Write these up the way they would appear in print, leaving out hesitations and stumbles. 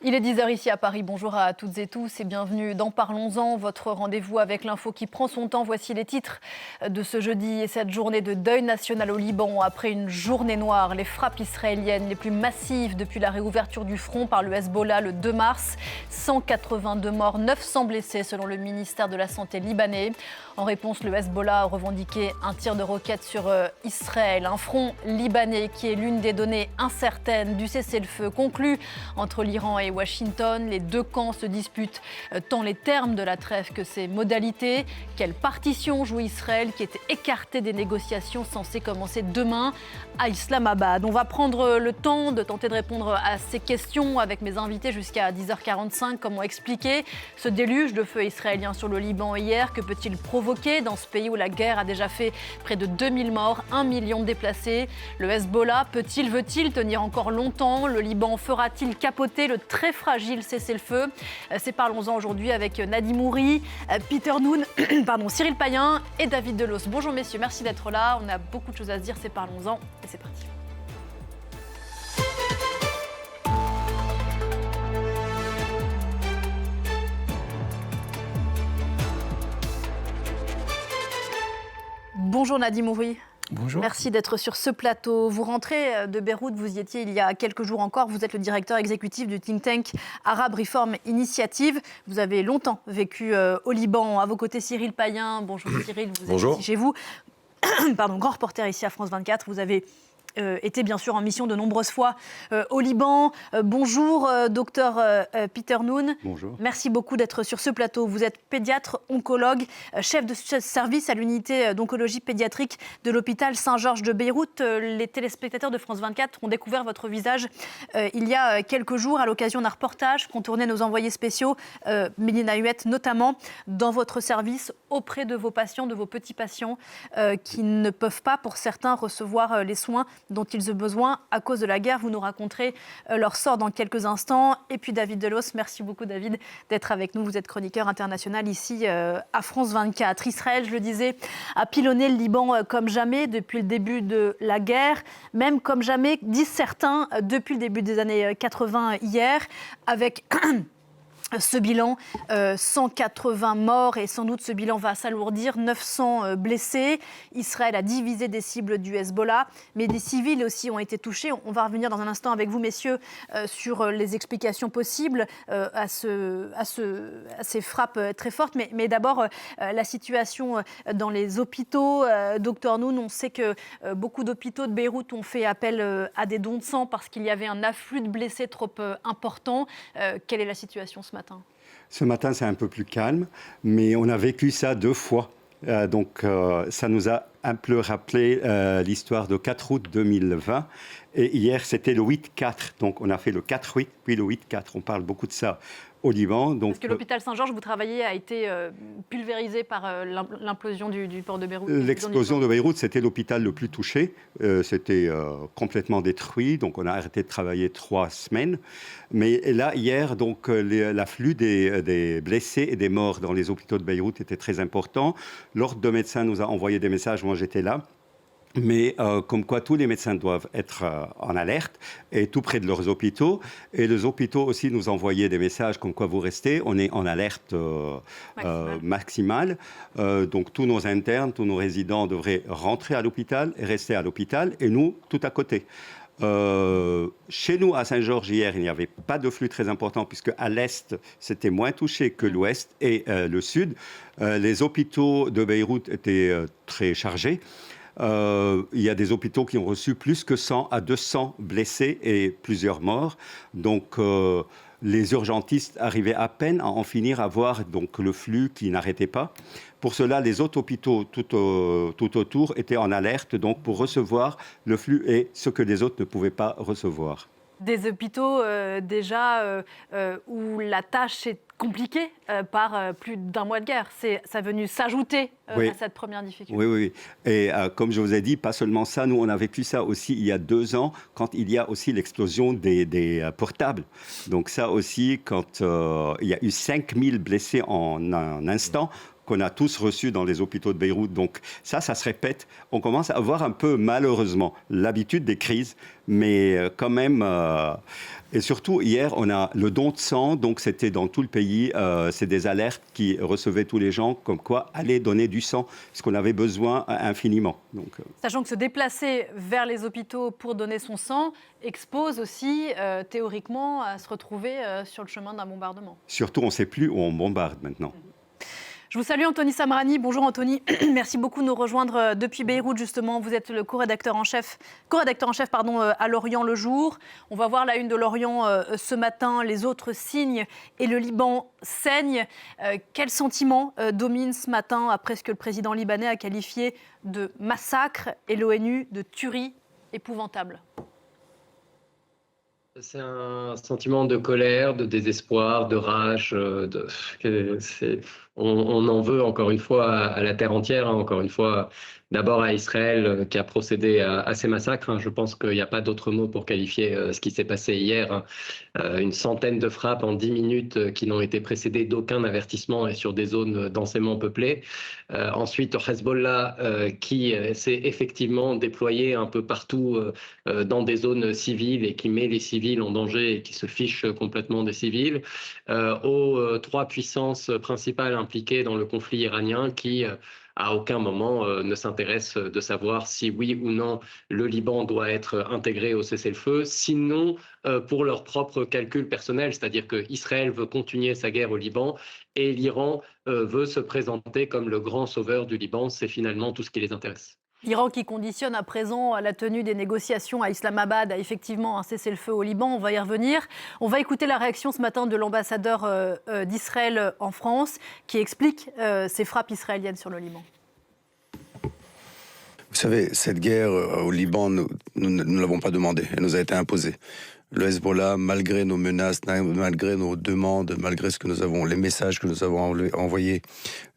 Il est 10h ici à Paris. Bonjour à toutes et tous et bienvenue dans Parlons-en, votre rendez-vous avec l'info qui prend son temps. Voici les titres de ce jeudi et cette journée de deuil national au Liban. Après une journée noire, les frappes israéliennes les plus massives depuis la réouverture du front par le Hezbollah le 2 mars. 182 morts, 900 blessés selon le ministère de la Santé libanais. En réponse, le Hezbollah a revendiqué un tir de roquette sur Israël. Un front libanais qui est l'une des données incertaines du cessez-le-feu conclu entre l'Iran et Washington. Les deux camps se disputent tant les termes de la trêve que ses modalités. Quelle partition joue Israël qui est écarté des négociations censées commencer demain à Islamabad? On va prendre le temps de tenter de répondre à ces questions avec mes invités jusqu'à 10h45. Comment expliquer ce déluge de feu israélien sur le Liban hier? Que peut-il provoquer dans ce pays où la guerre a déjà fait près de 2000 morts, 1 million de déplacés? Le Hezbollah veut-il tenir encore longtemps? Le Liban fera-t-il capoter le très fragile cessez-le-feu? C'est Parlons-en aujourd'hui avec Nadim Mouri, Peter Noone, Cyril Payen et David Delos. Bonjour messieurs, merci d'être là. On a beaucoup de choses à se dire, c'est Parlons-en et c'est parti. Bonjour Nadim Mouri. Bonjour. Merci d'être sur ce plateau. Vous rentrez de Beyrouth, vous y étiez il y a quelques jours encore. Vous êtes le directeur exécutif du think tank Arab Reform Initiative. Vous avez longtemps vécu au Liban. À vos côtés, Cyril Payen. Bonjour Cyril, vous êtes ici chez vous. Grand reporter ici à France 24. Vous avez été bien sûr en mission de nombreuses fois au Liban. Bonjour docteur Peter Noone. Bonjour. Merci beaucoup d'être sur ce plateau. Vous êtes pédiatre, oncologue, chef de service à l'unité d'oncologie pédiatrique de l'hôpital Saint-Georges de Beyrouth. Les téléspectateurs de France 24 ont découvert votre visage il y a quelques jours à l'occasion d'un reportage qu'ont tourné nos envoyés spéciaux, Mélina Huette notamment, dans votre service auprès de vos patients, de vos petits patients qui ne peuvent pas pour certains recevoir les soins dont ils ont besoin à cause de la guerre. Vous nous raconterez leur sort dans quelques instants. Et puis David Delos, merci beaucoup David d'être avec nous. Vous êtes chroniqueur international ici à France 24. Israël, je le disais, a pilonné le Liban comme jamais depuis le début de la guerre, même comme jamais, disent certains, depuis le début des années 80 hier, avec ce bilan, 180 morts et sans doute ce bilan va s'alourdir, 900 blessés. Israël a divisé des cibles du Hezbollah, mais des civils aussi ont été touchés. On va revenir dans un instant avec vous, messieurs, sur les explications possibles à ces frappes très fortes. Mais d'abord, la situation dans les hôpitaux. Docteur Noone, on sait que beaucoup d'hôpitaux de Beyrouth ont fait appel à des dons de sang parce qu'il y avait un afflux de blessés trop important. Quelle est la situation ce matin ? Ce matin, c'est un peu plus calme, mais on a vécu ça 2 fois. Ça nous a un peu rappelé l'histoire de 4 août 2020. Et hier, c'était le 8-4. Donc, on a fait le 4-8, puis le 8-4. On parle beaucoup de ça au Liban. Donc, parce que l'hôpital Saint-Georges, vous travaillez, a été pulvérisé par l'implosion du port de Beyrouth. L'explosion de Beyrouth, c'était l'hôpital le plus touché. C'était complètement détruit. Donc, on a arrêté de travailler 3 semaines. Mais là, hier, donc, l'afflux des blessés et des morts dans les hôpitaux de Beyrouth était très important. L'ordre de médecins nous a envoyé des messages. Moi, j'étais là. Mais comme quoi tous les médecins doivent être en alerte et tout près de leurs hôpitaux. Et les hôpitaux aussi nous envoyaient des messages comme quoi vous restez. On est en alerte maximale. Donc tous nos internes, tous nos résidents devraient rentrer à l'hôpital et rester à l'hôpital. Et nous, tout à côté. Chez nous, à Saint-Georges, hier, il n'y avait pas de flux très important puisque à l'est, c'était moins touché que l'ouest et le sud. Les hôpitaux de Beyrouth étaient très chargés. Il y a des hôpitaux qui ont reçu plus que 100 à 200 blessés et plusieurs morts. Donc, les urgentistes arrivaient à peine à en finir à voir donc, le flux qui n'arrêtait pas. Pour cela, les autres hôpitaux tout autour étaient en alerte donc, pour recevoir le flux et ce que les autres ne pouvaient pas recevoir. Des hôpitaux déjà où la tâche est compliquée par plus d'1 mois de guerre. Ça est venu s'ajouter à cette première difficulté. Oui. Et comme je vous ai dit, pas seulement ça, nous on a vécu ça aussi il y a 2 ans, quand il y a aussi l'explosion des portables. Donc ça aussi, quand il y a eu 5000 blessés en un instant, qu'on a tous reçus dans les hôpitaux de Beyrouth. Donc ça se répète. On commence à avoir un peu, malheureusement, l'habitude des crises, mais quand même... Et surtout, hier, on a le don de sang, donc c'était dans tout le pays. C'est des alertes qui recevaient tous les gens, comme quoi aller donner du sang, parce qu'on avait besoin infiniment. Donc, Sachant que se déplacer vers les hôpitaux pour donner son sang expose aussi, théoriquement, à se retrouver sur le chemin d'un bombardement. Surtout, on ne sait plus où on bombarde maintenant. Je vous salue Anthony Samrani. Bonjour Anthony. Merci beaucoup de nous rejoindre depuis Beyrouth justement. Vous êtes le co-rédacteur en chef à L'Orient le jour. On va voir la une de L'Orient ce matin. Les autres signes et le Liban saigne. Quel sentiment domine ce matin après ce que le président libanais a qualifié de massacre et l'ONU de tuerie épouvantable? C'est un sentiment de colère, de désespoir, de rage. On en veut encore une fois à la terre entière, encore une fois d'abord à Israël qui a procédé à ces massacres. Je pense qu'il n'y a pas d'autre mot pour qualifier ce qui s'est passé hier. Une centaine de frappes en 10 minutes qui n'ont été précédées d'aucun avertissement et sur des zones densément peuplées. Ensuite, Hezbollah qui s'est effectivement déployé un peu partout dans des zones civiles et qui met les civils en danger et qui se fiche complètement des civils. Aux trois puissances principales impliquées dans le conflit iranien qui à aucun moment ne s'intéresse de savoir si oui ou non le Liban doit être intégré au cessez-le-feu, sinon pour leur propre calcul personnel, c'est-à-dire qu'Israël veut continuer sa guerre au Liban et l'Iran veut se présenter comme le grand sauveur du Liban, c'est finalement tout ce qui les intéresse. L'Iran qui conditionne à présent la tenue des négociations à Islamabad à effectivement un cessez-le-feu au Liban, on va y revenir. On va écouter la réaction ce matin de l'ambassadeur d'Israël en France qui explique ces frappes israéliennes sur le Liban. Vous savez, cette guerre au Liban, nous ne l'avons pas demandée, elle nous a été imposée. Le Hezbollah, malgré nos menaces, malgré nos demandes, malgré ce que nous avons, les messages que nous avons envoyés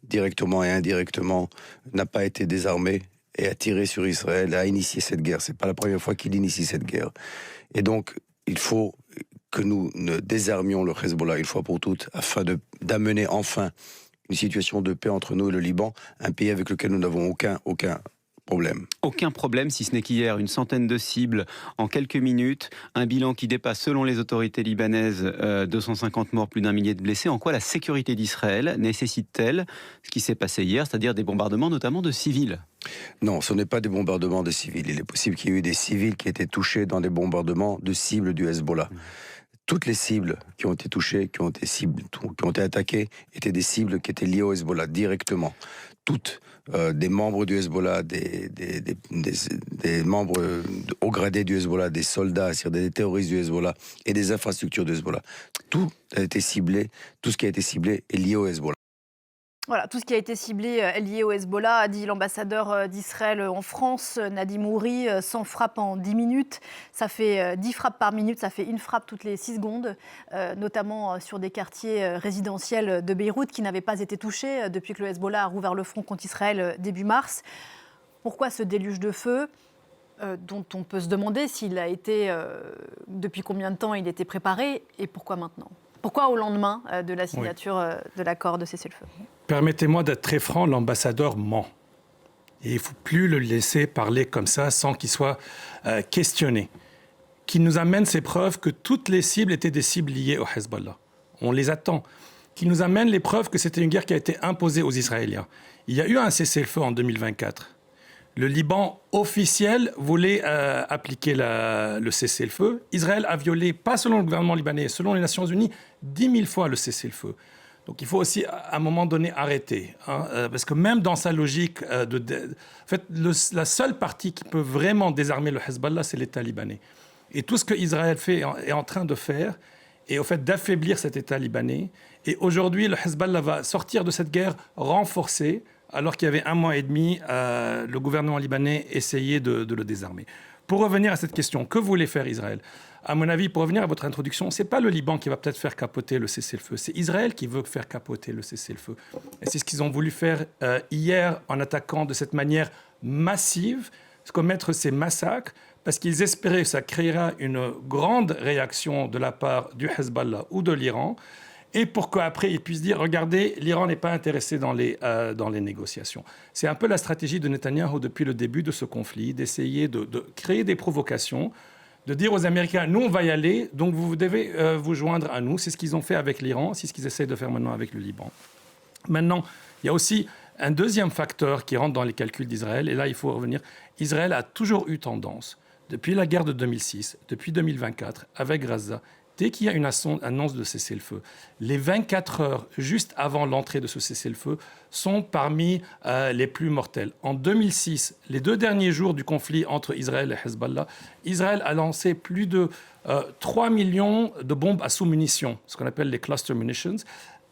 directement et indirectement, n'a pas été désarmé et a tiré sur Israël, a initié cette guerre. C'est pas la première fois qu'il initie cette guerre. Et donc, il faut que nous ne désarmions le Hezbollah une fois pour toutes, afin d'amener enfin une situation de paix entre nous et le Liban, un pays avec lequel nous n'avons aucun problème. Aucun problème, si ce n'est qu'hier, une centaine de cibles en quelques minutes, un bilan qui dépasse, selon les autorités libanaises, 250 morts, plus d'un millier de blessés. En quoi la sécurité d'Israël nécessite-t-elle ce qui s'est passé hier, c'est-à-dire des bombardements notamment de civils? Non, ce n'est pas des bombardements de civils. Il est possible qu'il y ait eu des civils qui étaient touchés dans des bombardements de cibles du Hezbollah. Toutes les cibles qui ont été touchées, qui ont été attaquées, étaient des cibles qui étaient liées au Hezbollah directement. Toutes, des membres du Hezbollah, des membres haut gradés du Hezbollah, des soldats, c'est-à-dire des terroristes du Hezbollah et des infrastructures du Hezbollah. Tout a été ciblé, tout ce qui a été ciblé est lié au Hezbollah. Voilà, tout ce qui a été ciblé est lié au Hezbollah, a dit l'ambassadeur d'Israël en France, Nadim Houri, 100 frappes en 10 minutes. Ça fait 10 frappes par minute, ça fait une frappe toutes les 6 secondes, notamment sur des quartiers résidentiels de Beyrouth qui n'avaient pas été touchés depuis que le Hezbollah a rouvert le front contre Israël début mars. Pourquoi ce déluge de feu dont on peut se demander s'il a été, depuis combien de temps il était préparé et pourquoi maintenant ? Pourquoi au lendemain de la signature de l'accord de cessez-le-feu ? Permettez-moi d'être très franc, l'ambassadeur ment. Et il ne faut plus le laisser parler comme ça sans qu'il soit questionné. Qu'il nous amène ces preuves que toutes les cibles étaient des cibles liées au Hezbollah. On les attend. Qu'il nous amène les preuves que c'était une guerre qui a été imposée aux Israéliens. Il y a eu un cessez-le-feu en 2024. Le Liban officiel voulait appliquer le cessez-le-feu. Israël a violé, pas selon le gouvernement libanais, selon les Nations Unies, 10 000 fois le cessez-le-feu. Donc il faut aussi, à un moment donné, arrêter. Parce que même dans sa logique, en fait, la seule partie qui peut vraiment désarmer le Hezbollah, c'est l'État libanais. Et tout ce que Israël est en train de faire, est au fait d'affaiblir cet État libanais. Et aujourd'hui, le Hezbollah va sortir de cette guerre renforcé, alors qu'il y avait 1 mois et demi, le gouvernement libanais essayait de le désarmer. Pour revenir à cette question, que voulait faire Israël ? À mon avis, pour revenir à votre introduction, ce n'est pas le Liban qui va peut-être faire capoter le cessez-le-feu, c'est Israël qui veut faire capoter le cessez-le-feu. Et c'est ce qu'ils ont voulu faire hier en attaquant de cette manière massive, commettre ces massacres, parce qu'ils espéraient que ça créera une grande réaction de la part du Hezbollah ou de l'Iran. et pour qu'après ils puissent dire, regardez, l'Iran n'est pas intéressé dans les négociations. C'est un peu la stratégie de Netanyahou depuis le début de ce conflit, d'essayer de créer des provocations, de dire aux Américains, nous on va y aller, donc vous devez vous joindre à nous. C'est ce qu'ils ont fait avec l'Iran, c'est ce qu'ils essayent de faire maintenant avec le Liban. Maintenant, il y a aussi un deuxième facteur qui rentre dans les calculs d'Israël, et là il faut revenir. Israël a toujours eu tendance, depuis la guerre de 2006, depuis 2024, avec Gaza, dès qu'il y a une annonce de cessez-le-feu, les 24 heures juste avant l'entrée de ce cessez-le-feu sont parmi les plus mortels. En 2006, les 2 derniers jours du conflit entre Israël et Hezbollah, Israël a lancé plus de 3 millions de bombes à sous-munitions, ce qu'on appelle les cluster munitions,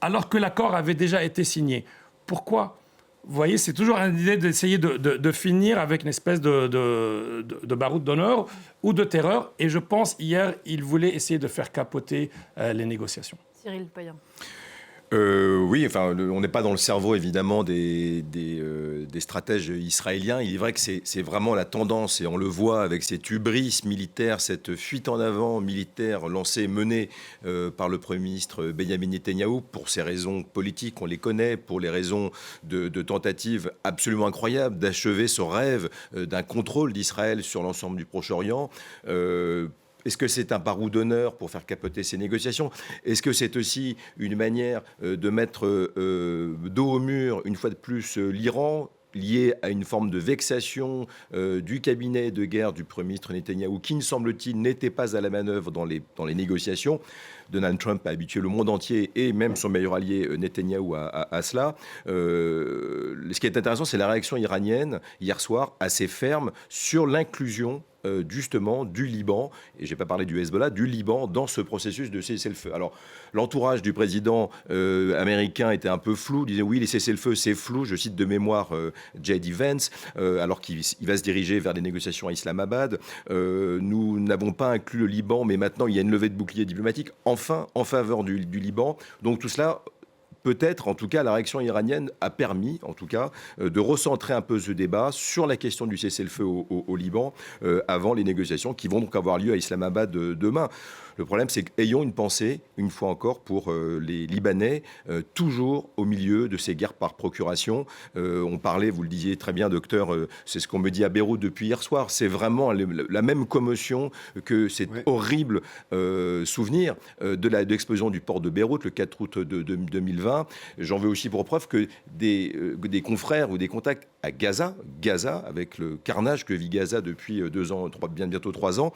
alors que l'accord avait déjà été signé. Pourquoi ? Vous voyez, c'est toujours une idée d'essayer de finir avec une espèce de baroud d'honneur ou de terreur. Et je pense, hier, ils voulaient essayer de faire capoter les négociations. Cyril Payen. Oui, enfin, on n'est pas dans le cerveau, évidemment, des stratèges israéliens. Il est vrai que c'est vraiment la tendance, et on le voit avec cette hubris militaire, cette fuite en avant militaire menée par le Premier ministre Benjamin Netanyahou, pour ses raisons politiques, on les connaît, pour les raisons de tentatives absolument incroyables d'achever ce rêve d'un contrôle d'Israël sur l'ensemble du Proche-Orient. Est-ce que c'est un baroud d'honneur pour faire capoter ces négociations? Est-ce que c'est aussi une manière de mettre dos au mur, une fois de plus, l'Iran, lié à une forme de vexation du cabinet de guerre du Premier ministre Netanyahou, qui, ne semble-t-il, n'était pas à la manœuvre dans les négociations? Donald Trump a habitué le monde entier et même son meilleur allié Netanyahou à cela. Ce qui est intéressant, c'est la réaction iranienne hier soir, assez ferme, sur l'inclusion justement du Liban, et je n'ai pas parlé du Hezbollah, du Liban dans ce processus de cessez-le-feu. Alors, l'entourage du président américain était un peu flou, disait oui, les cessez-le-feu, c'est flou, je cite de mémoire J.D. Vance, alors qu'il va se diriger vers des négociations à Islamabad. Nous n'avons pas inclus le Liban, mais maintenant il y a une levée de bouclier diplomatique, enfin, en faveur du Liban. Donc tout cela... Peut-être, en tout cas, la réaction iranienne a permis, en tout cas, de recentrer un peu ce débat sur la question du cessez-le-feu au Liban avant les négociations qui vont donc avoir lieu à Islamabad demain. Le problème, c'est qu'ayons une pensée, une fois encore, pour les Libanais, toujours au milieu de ces guerres par procuration. On parlait, vous le disiez très bien, docteur, c'est ce qu'on me dit à Beyrouth depuis hier soir. C'est vraiment la même commotion que cet horrible souvenir de l'explosion du port de Beyrouth le 4 août 2020. J'en veux aussi pour preuve que des confrères ou des contacts à Gaza, avec le carnage que vit Gaza depuis 2 ans, bientôt 3 ans,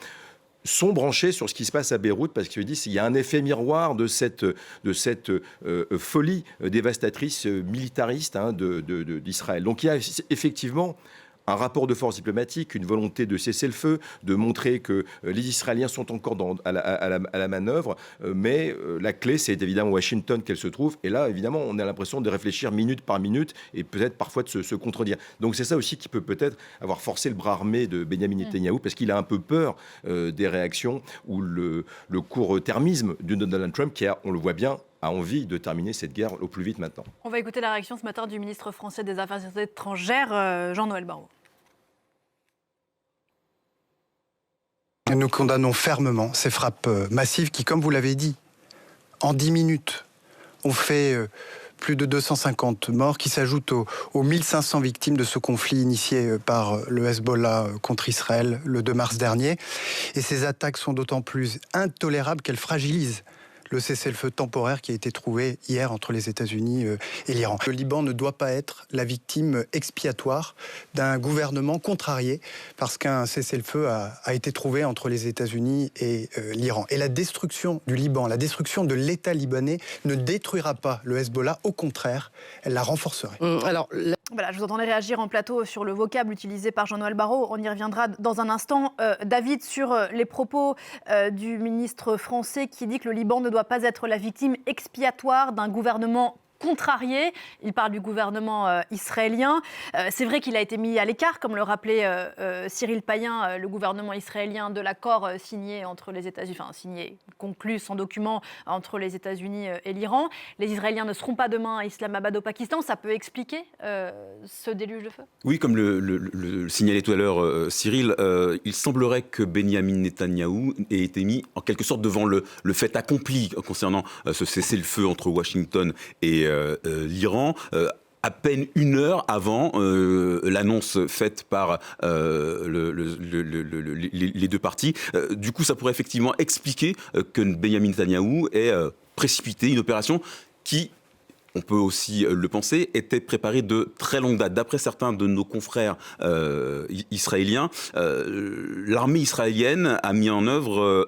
sont branchés sur ce qui se passe à Beyrouth, parce qu'ils disent qu'il y a un effet miroir de cette folie dévastatrice militariste d'Israël. Donc il y a effectivement un rapport de force diplomatique, une volonté de cesser le feu, de montrer que les Israéliens sont encore à la manœuvre, mais la clé, c'est évidemment Washington qu'elle se trouve, et là, évidemment, on a l'impression de réfléchir minute par minute, et peut-être parfois de se contredire. Donc c'est ça aussi qui peut peut-être avoir forcé le bras armé de Benjamin Netanyahou, parce qu'il a un peu peur des réactions ou le court-termisme de Donald Trump, qui a, on le voit bien, a envie de terminer cette guerre au plus vite maintenant. On va écouter la réaction ce matin du ministre français des Affaires étrangères, Jean-Noël Barrot. Nous condamnons fermement ces frappes massives qui, comme vous l'avez dit, en 10 minutes, ont fait plus de 250 morts, qui s'ajoutent aux 1500 victimes de ce conflit initié par le Hezbollah contre Israël le 2 mars dernier. Et ces attaques sont d'autant plus intolérables qu'elles fragilisent le cessez-le-feu temporaire qui a été trouvé hier entre les États-Unis et l'Iran. Le Liban ne doit pas être la victime expiatoire d'un gouvernement contrarié parce qu'un cessez-le-feu a été trouvé entre les États-Unis et l'Iran. Et la destruction du Liban, la destruction de l'État libanais ne détruira pas le Hezbollah, au contraire, elle la renforcerait. Voilà, je vous entendais réagir en plateau sur le vocable utilisé par Jean-Noël Barrot. On y reviendra dans un instant. David, sur les propos du ministre français qui dit que le Liban ne doit pas être la victime expiatoire d'un gouvernement contrarié. Il parle du gouvernement israélien. C'est vrai qu'il a été mis à l'écart, comme le rappelait Cyril Payen, le gouvernement israélien, de l'accord signé entre les États-Unis, enfin signé, conclu sans document entre les États-Unis et l'Iran. Les Israéliens ne seront pas demain à Islamabad au Pakistan. Ça peut expliquer ce déluge de feu ? Oui, comme le signalait tout à l'heure Cyril, il semblerait que Benyamin Netanyahou ait été mis en quelque sorte devant le fait accompli concernant ce cessez-le-feu entre Washington et l'Iran. À peine une heure avant l'annonce faite par les deux parties. Du coup, ça pourrait effectivement expliquer que Benyamin Netanyahou ait précipité une opération qui, on peut aussi le penser, était préparée de très longue date. D'après certains de nos confrères israéliens, l'armée israélienne a mis en œuvre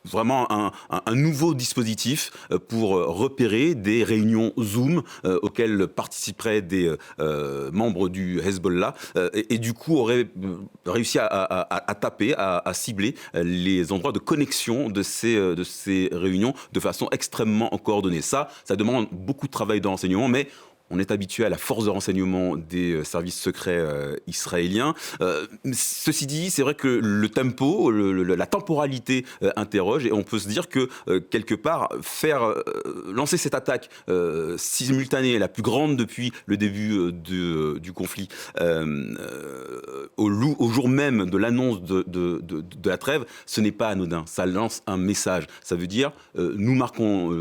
vraiment un nouveau dispositif pour repérer des réunions Zoom auxquelles participeraient des membres du Hezbollah et du coup aurait réussi à taper, à cibler les endroits de connexion de ces réunions de façon extrêmement coordonnée. Ça demande beaucoup de travail de renseignement, mais on est habitué à la force de renseignement des services secrets israéliens. Ceci dit, c'est vrai que le tempo, la temporalité interroge et on peut se dire que quelque part, lancer cette attaque simultanée, la plus grande depuis le début du conflit, au jour même de l'annonce de la trêve, ce n'est pas anodin. Ça lance un message. Ça veut dire, nous marquons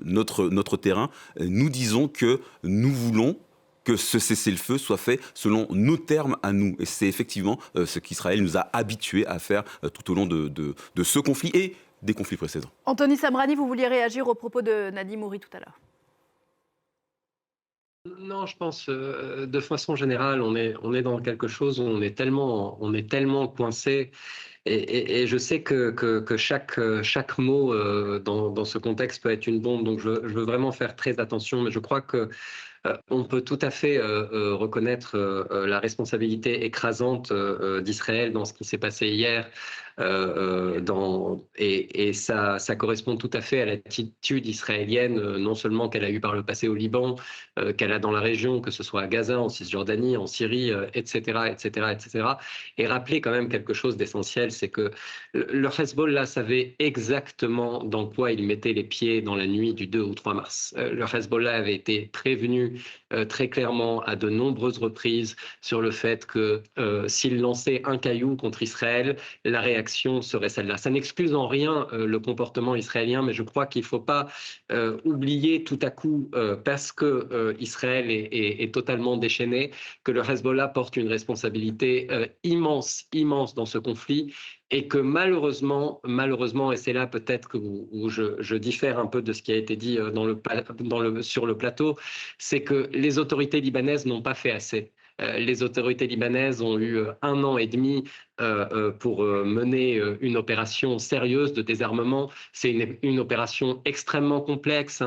notre terrain, nous disons que nous voulons que ce cessez-le-feu soit fait selon nos termes à nous. Et c'est effectivement ce qu'Israël nous a habitués à faire tout au long de ce conflit et des conflits précédents. Anthony Samrani, vous vouliez réagir aux propos de Nadim Mouri tout à l'heure ? Non, je pense, de façon générale, on est dans quelque chose où on est tellement coincé. Et je sais que chaque mot dans ce contexte peut être une bombe, donc je veux vraiment faire très attention, mais je crois que on peut tout à fait reconnaître la responsabilité écrasante d'Israël dans ce qui s'est passé hier. Et ça correspond tout à fait à l'attitude israélienne, non seulement qu'elle a eue par le passé au Liban, qu'elle a dans la région, que ce soit à Gaza, en Cisjordanie, en Syrie, etc. Et rappeler quand même quelque chose d'essentiel, c'est que le Hezbollah savait exactement dans quoi il mettait les pieds dans la nuit du 2 ou 3 mars. Le Hezbollah avait été prévenu très clairement à de nombreuses reprises sur le fait que s'il lançait un caillou contre Israël, la réaction serait celle-là. Ça n'excuse en rien le comportement israélien, mais je crois qu'il ne faut pas oublier tout à coup, parce que Israël est totalement déchaîné, que le Hezbollah porte une responsabilité immense dans ce conflit. Et que malheureusement, et c'est là peut-être où je diffère un peu de ce qui a été dit sur le plateau, c'est que les autorités libanaises n'ont pas fait assez. Les autorités libanaises ont eu 1 an et demi pour mener une opération sérieuse de désarmement. C'est une opération extrêmement complexe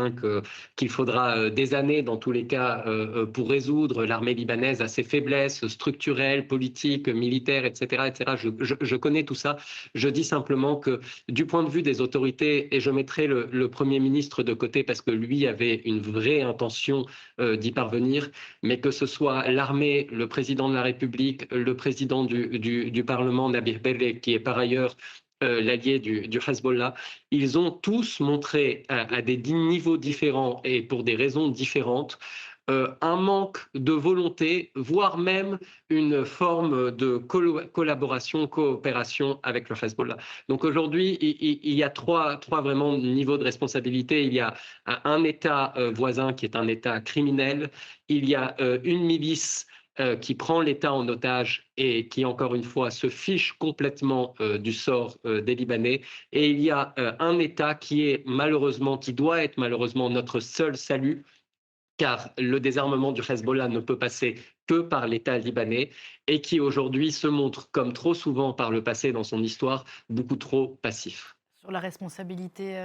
qu'il faudra des années dans tous les cas pour résoudre. L'armée libanaise a ses faiblesses structurelles, politiques, militaires, etc. Je connais tout ça. Je dis simplement que du point de vue des autorités, et je mettrai le Premier ministre de côté parce que lui avait une vraie intention d'y parvenir, mais que ce soit l'armée, le président de la République, le président du Parlement, Nabih Berri, qui est par ailleurs l'allié du Hezbollah, ils ont tous montré à des niveaux différents et pour des raisons différentes un manque de volonté, voire même une forme de collaboration, coopération avec le Hezbollah. Donc aujourd'hui, il y a trois vraiment niveaux de responsabilité. Il y a un État voisin qui est un État criminel, il y a une milice qui prend l'État en otage et qui, encore une fois, se fiche complètement du sort des Libanais. Et il y a un État qui doit être malheureusement notre seul salut, car le désarmement du Hezbollah ne peut passer que par l'État libanais et qui aujourd'hui se montre, comme trop souvent par le passé dans son histoire, beaucoup trop passif. Sur la responsabilité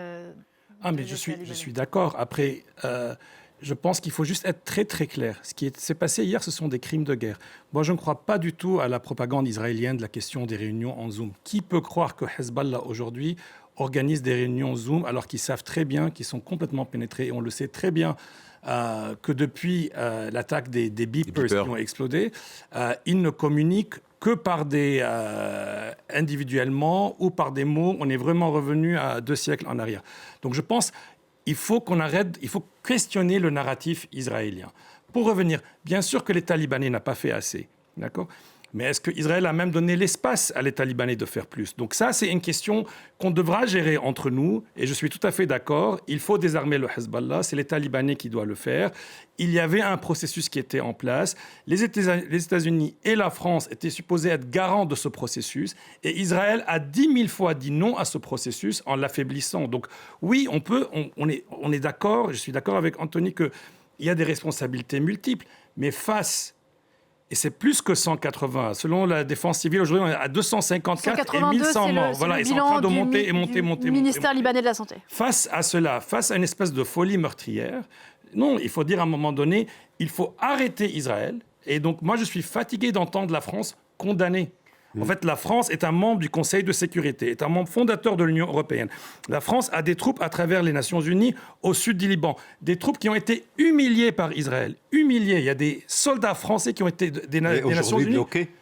mais je suis d'accord. Après, je pense qu'il faut juste être très très clair. Ce qui s'est passé hier, ce sont des crimes de guerre. Moi, je ne crois pas du tout à la propagande israélienne de la question des réunions en Zoom. Qui peut croire que Hezbollah aujourd'hui organisent des réunions Zoom alors qu'ils savent très bien qu'ils sont complètement pénétrés. Et on le sait très bien que depuis l'attaque des beepers qui ont explosé, ils ne communiquent que par individuellement ou par des mots. On est vraiment revenu à 2 siècles en arrière. Donc je pense qu'il faut qu'on arrête, il faut questionner le narratif israélien. Pour revenir, bien sûr que l'État libanais n'a pas fait assez, d'accord ? Mais est-ce qu'Israël a même donné l'espace à l'État libanais de faire plus ? Donc ça, c'est une question qu'on devra gérer entre nous. Et je suis tout à fait d'accord. Il faut désarmer le Hezbollah. C'est l'État libanais qui doit le faire. Il y avait un processus qui était en place. Les États-Unis et la France étaient supposés être garants de ce processus. Et Israël a 10 000 fois dit non à ce processus en l'affaiblissant. Donc oui, on est d'accord. Je suis d'accord avec Anthony qu'il y a des responsabilités multiples. Mais et c'est plus que 180. Selon la défense civile, aujourd'hui, on est à 254 et 1100 morts. Voilà, ils sont en train de monter et monter. Ministère libanais de la Santé. Face à cela, face à une espèce de folie meurtrière, non, il faut dire à un moment donné, il faut arrêter Israël. Et donc, moi, je suis fatigué d'entendre la France condamner. En fait, la France est un membre du Conseil de sécurité, est un membre fondateur de l'Union européenne. La France a des troupes à travers les Nations unies au sud du Liban. Des troupes qui ont été humiliées par Israël. Humiliées. Il y a des soldats français qui ont été des Nations unies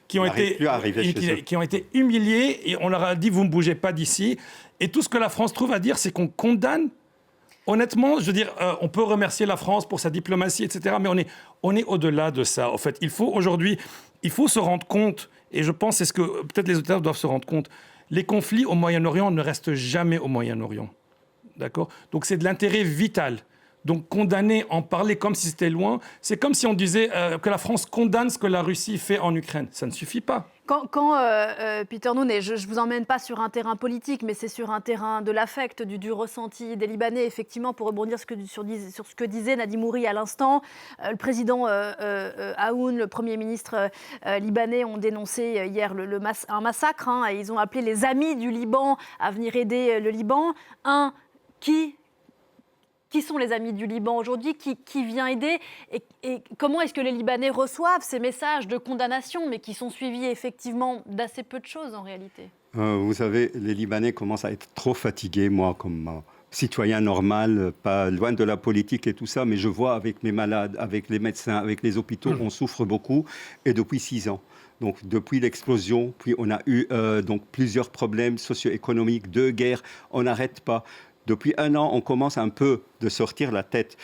qui ont été humiliés et on leur a dit « vous ne bougez pas d'ici ». Et tout ce que la France trouve à dire, c'est qu'on condamne. Honnêtement, je veux dire, on peut remercier la France pour sa diplomatie, etc. Mais on est au-delà de ça. En fait, il faut se rendre compte, et je pense que c'est ce que peut-être les auteurs doivent se rendre compte, les conflits au Moyen-Orient ne restent jamais au Moyen-Orient. D'accord ? Donc c'est de l'intérêt vital. Donc condamner, en parler comme si c'était loin, c'est comme si on disait que la France condamne ce que la Russie fait en Ukraine. Ça ne suffit pas. Quand Peter Noone, et je ne vous emmène pas sur un terrain politique, mais c'est sur un terrain de l'affect, du ressenti des Libanais, effectivement, pour rebondir sur ce que disait Nadim Mouri à l'instant, le président Aoun, le Premier ministre libanais ont dénoncé hier un massacre. Et ils ont appelé les amis du Liban à venir aider le Liban. Qui sont les amis du Liban aujourd'hui ? Qui vient aider ? Et comment est-ce que les Libanais reçoivent ces messages de condamnation, mais qui sont suivis effectivement d'assez peu de choses en réalité ? Vous savez, les Libanais commencent à être trop fatigués, moi, comme citoyen normal, pas loin de la politique et tout ça, mais je vois avec mes malades, avec les médecins, avec les hôpitaux, on souffre beaucoup, et depuis 6 ans. Donc depuis l'explosion, puis on a eu donc plusieurs problèmes socio-économiques, 2 guerres, on n'arrête pas. Depuis 1 an, on commence un peu de sortir la tête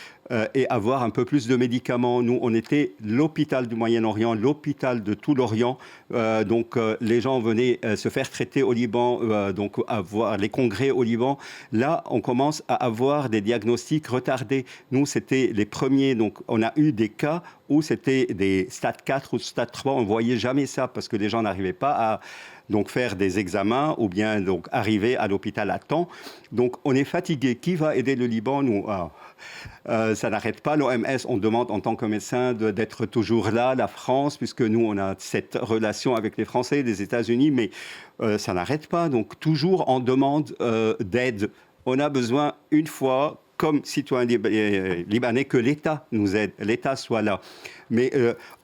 et avoir un peu plus de médicaments. Nous, on était l'hôpital du Moyen-Orient, l'hôpital de tout l'Orient. Donc, les gens venaient se faire traiter au Liban, donc avoir les congrès au Liban. Là, on commence à avoir des diagnostics retardés. Nous, c'était les premiers. Donc, on a eu des cas où c'était des stade 4 ou stade 3. On ne voyait jamais ça parce que les gens n'arrivaient pas à donc faire des examens ou bien donc arriver à l'hôpital à temps. Donc on est fatigué. Qui va aider le Liban ? Nous, ça n'arrête pas. L'OMS, on demande en tant que médecin d'être toujours là, la France, puisque nous, on a cette relation avec les Français, les États-Unis, mais ça n'arrête pas. Donc toujours en demande d'aide. On a besoin une fois, comme citoyen libanais, que l'État nous aide, l'État soit là. Mais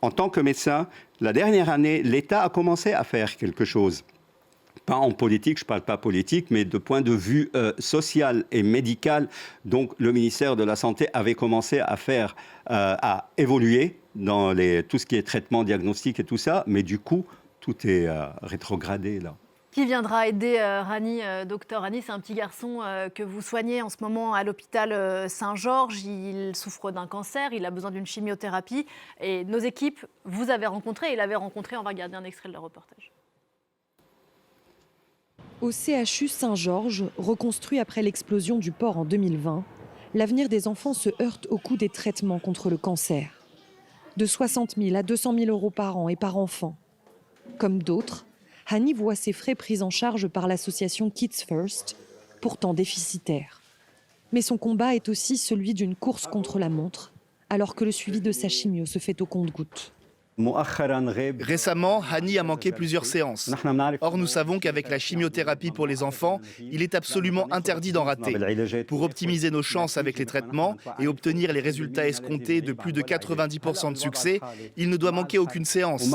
en tant que médecin, la dernière année, l'État a commencé à faire quelque chose. Pas en politique, je ne parle pas politique, mais de point de vue social et médical. Donc le ministère de la Santé avait commencé à évoluer dans tout ce qui est traitement, diagnostic et tout ça, mais du coup, tout est rétrogradé là. Qui viendra aider Rani, docteur Rani? C'est un petit garçon que vous soignez en ce moment à l'hôpital Saint-Georges. Il souffre d'un cancer, il a besoin d'une chimiothérapie. Et nos équipes, vous avez rencontré, et l'avez rencontré. On va regarder un extrait de leur reportage. Au CHU Saint-Georges, reconstruit après l'explosion du port en 2020, l'avenir des enfants se heurte au coût des traitements contre le cancer. De 60 000 à 200 000 euros par an et par enfant. Comme d'autres, Hani voit ses frais pris en charge par l'association Kids First, pourtant déficitaire. Mais son combat est aussi celui d'une course contre la montre, alors que le suivi de sa chimio se fait au compte-gouttes. Récemment, Hani a manqué plusieurs séances. Or, nous savons qu'avec la chimiothérapie pour les enfants, il est absolument interdit d'en rater. Pour optimiser nos chances avec les traitements et obtenir les résultats escomptés de plus de 90% de succès, il ne doit manquer aucune séance.